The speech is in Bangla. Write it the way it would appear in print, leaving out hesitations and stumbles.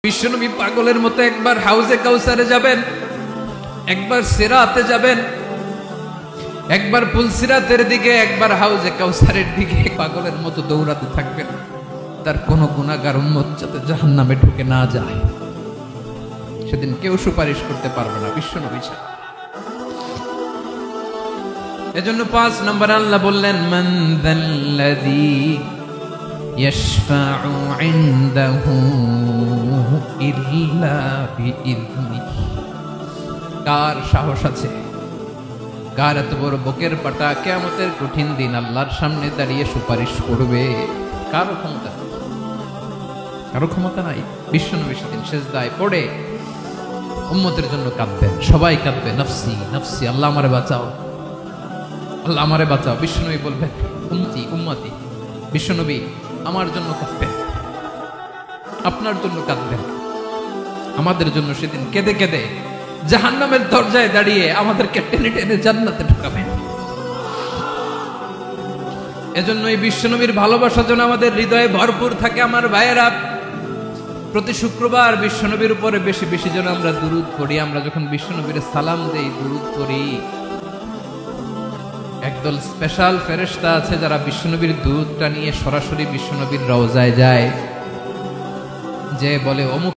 বিশ্বনবী পাগলের মতো একবার হাউজে কাউসারে যাবেন, একবার সিরাতে যাবেন, একবার পুলসিরাতের দিকে, একবার হাউজে কাউসারের দিকে পাগলের মতো দৌড়াতে থাকবেন। তার কোনো গুনাহগার উম্মত যাতে জাহান্নামে ঢুকে না যায়, সেদিন কেউ সুপারিশ করতে পারবে না বিশ্বনবী ছাড়া। এজন্য 5 নম্বর আল্লাহ বললেন, মান যাল্লাযী ইয়াশফাউ ইনদাহু ইল্লা বিইযনিহি। কার সাহস আছে, কার এত বড় বুকের পাটা কিয়ামতের কঠিন দিন আল্লাহর সামনে দাঁড়িয়ে সুপারিশ করবে? কারো ক্ষমতা, কারো ক্ষমতা নাই। বিশ্বনবী সেদিন সিজদায় পড়ে উম্মতের জন্য কাঁদবেন, সবাই কাঁদবে, নফসি নফসি, আল্লাহ আমারে বাঁচাও, আল্লাহ আমারে বাঁচাও। বিশ্বনবী বলবেন, উম্মতি উম্মতি। বিশ্বনবী আমার জন্য কাঁদবেন, আপনার জন্য কাঁদবেন, আমাদের জন্য সেদিন কেঁদে কেঁদে জাহান্নামের দরজায় দাঁড়িয়ে আমাদেরকে টেনে টেনে জান্নাতে ঢুকাবেন। এজন্য এই বিশ্বনবীর ভালোবাসা যেন আমাদের হৃদয়ে ভরপুর থাকে। আমার ভাইয়েরা, প্রতি শুক্রবার বিশ্বনবীর উপরে বেশি বেশি যেন আমরা দুরূদ পড়ি। আমরা যখন বিশ্বনবীর সালাম দেই, দুরূদ পড়ি, একদল স্পেশাল ফেরেশতা আছে যারা বিশ্বনবীর দুরূদটা নিয়ে সরাসরি বিশ্বনবীর রওজায় যায়, যে বলে অমুক